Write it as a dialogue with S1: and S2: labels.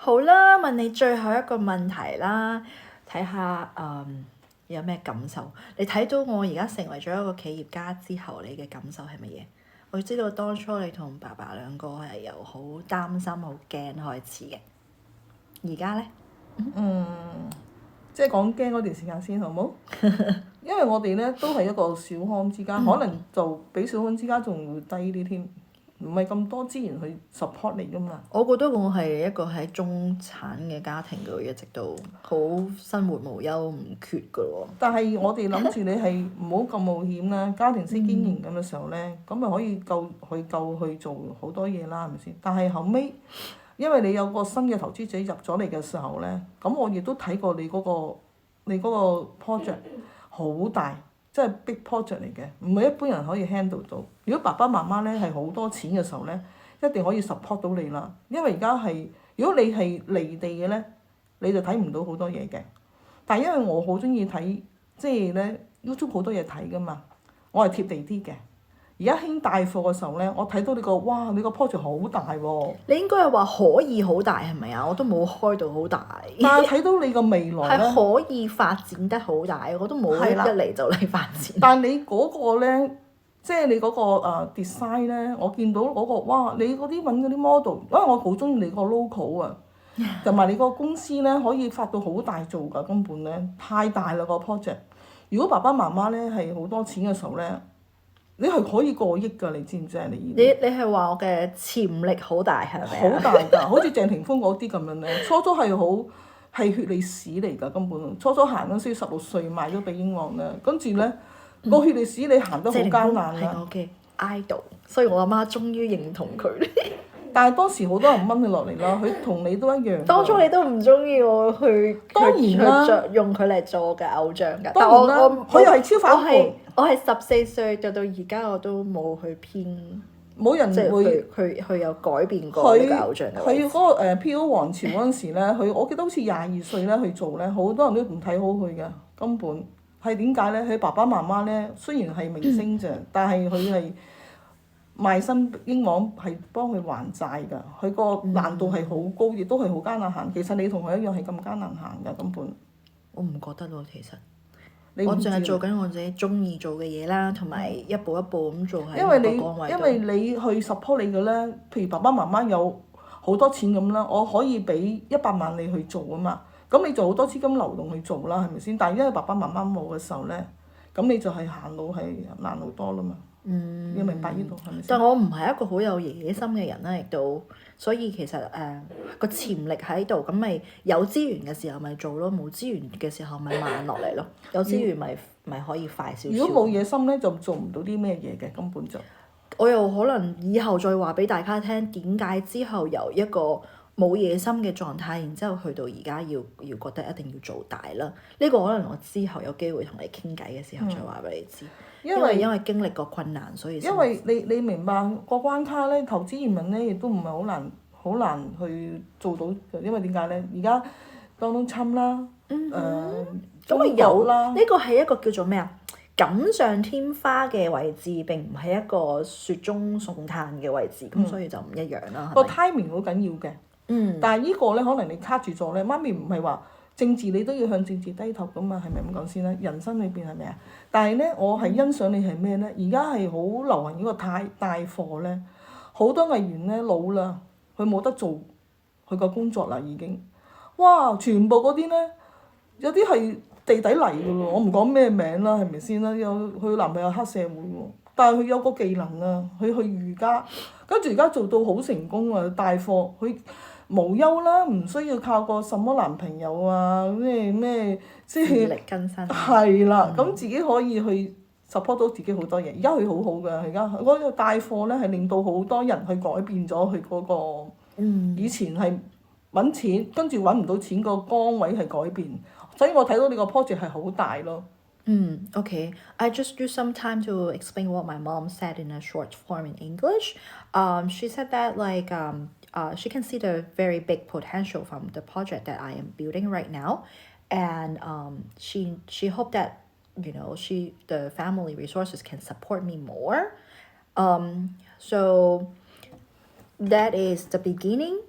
S1: 好啦，問你最後一個問題啦，睇下有咩感受？你睇到我而家成為咗一個企業家之後，你嘅感受係乜嘢？我知道當初你同爸爸兩個係由好擔心、好驚開始嘅，而家呢？
S2: 即係講驚嗰段時間先好冇？因為我哋咧都係一個小康之家，可能就比小康之家仲會低啲添，唔係咁多資源去 support 你噶嘛。
S1: 我覺得我係一個喺中產嘅家庭度，一直都好生活無憂唔缺噶喎。
S2: 但係我哋諗住你係唔好咁冒險啦，家庭式經營咁嘅時候咧，咁咪可以夠去做好多嘢啦，係咪先？但係後尾，因為你有個新嘅投資者入咗嚟嘅時候咧，咁我亦都睇過你嗰個 project 好大，即係 big project 嚟嘅，唔係一般人可以 handle 到。如果爸爸媽媽咧係好多錢嘅時候咧，一定可以 support 到你啦。因為而家係，如果你係離地嘅咧，你就睇唔到好多嘢嘅。但係因為我好中意睇，即係咧 YouTube 好多嘢睇噶嘛，我係貼地啲嘅。而家興帶貨嘅時候咧，我睇到你個 project 好大喎。
S1: 你應該係話可以好大係咪啊？我都冇開到好大。
S2: 但係睇到你個未來咧，
S1: 係可以發展得好大，我都冇一嚟就嚟發展。
S2: 但係你嗰個咧，即係你嗰個design 咧，我見到嗰個哇，你嗰啲揾嗰啲 model，因為我好中意你個 logo 啊，同埋你個公司咧可以發到好大做㗎，根本咧太大啦個 project。如果爸爸媽媽咧係好多錢嘅時候咧，你係可以過億㗎，你知唔知啊？你
S1: 係話我嘅潛力好大係咪啊？
S2: 好大㗎，好似鄭霆鋒嗰啲咁樣咧，初係血淚史嚟㗎，根本初行嗰時16歲賣咗俾英皇啦，跟住咧個血淚史你行得好艱難
S1: 係我嘅 idol，所以我阿媽終於認同佢。
S2: 但係當時好多人掹佢落嚟啦，佢同你都一樣。
S1: 當初你都唔中意我去
S2: 當然啦，
S1: 用佢嚟做我嘅偶像㗎。
S2: 當然啦，佢又係超反叛。
S1: 我係14歲到而家我都冇去偏，
S2: 冇人會
S1: 佢有改變過呢個偶像嘅。
S2: 佢嗰個PO 王朝嗰陣時咧，我記得好似22歲咧去做咧，好多人都唔睇好佢嘅，根本係點解咧？佢爸爸媽媽咧雖然係明星啫，但係佢係賣身英皇係幫佢還債㗎，佢個難度係好高，亦都係好艱難行。其實你同佢一樣係咁艱難行㗎，根本。
S1: 我唔覺得咯，其實。我淨係做緊我自己中意做嘅嘢啦，同埋一步一步咁做喺個崗位度。
S2: 因為你去 support 你嘅咧，譬如爸爸媽媽有好多錢咁啦，我可以俾100萬你去做啊嘛。咁你就好多資金流動去做啦，係咪先？但係因為爸爸媽媽冇嘅時候咧，咁你就係行路係難好多啦嘛。你明白呢度係咪先？
S1: 但我唔係一個好有野心嘅人啦，亦都，所以其實個潛力喺度，咁咪有資源嘅時候咪做咯，冇資源嘅時候咪慢落嚟咯。有資源咪可以快少少。
S2: 如果冇野心咧，就做唔到啲咩嘢嘅，根本就。
S1: 我又可能以後再話俾大家聽點解之後由一個冇野心嘅狀態，然之後去到而家要覺得一定要做大啦。呢個可能我之後有機會同你傾偈嘅時候再話俾你知。因為經歷過困難，所以
S2: 因為你明白個關卡咧，投資移民咧亦都唔係好難去做到，因為點解咧？而家Donald Trump啦，
S1: 咁咪有啦。呢個係一個叫做咩啊？錦上添花嘅位置，並唔係一個雪中送炭嘅位置，咁所以就唔一樣啦。
S2: 個 timing 好緊要嘅。但係呢個咧，可能你卡住咗咧，媽咪唔係話。政治你都要向政治低頭㗎嘛，係咪咁講先啦？人生裏邊係咪啊？但係咧，我係欣賞你係咩咧？而家係好流行呢個帶貨咧，好多藝員咧老啦，佢冇得做佢個工作啦已經。哇！全部嗰啲咧，有啲係地底嚟㗎喎，我唔講咩名啦，係咪先啦？佢男朋友黑社會喎，但係佢有個技能啊，佢去瑜伽，跟住而家做到好成功啊！帶貨佢。無憂啦，唔需要靠個什麼男朋友啊，咩即係
S1: 自力更生。
S2: 係啦，咁自己可以去 support 到自己好多嘢。而家佢好好㗎，而家嗰個帶貨咧係令到好多人去改變咗佢嗰個。以前係揾錢，跟住揾唔到錢，個崗位係改變，所以我睇到你個 project 係好大咯。
S1: Okay. I just use some time to explain what my mom said in a short form in English. She said that she can see the very big potential from the project that I am building right now, and she hoped that the family resources can support me more. So that is the beginning.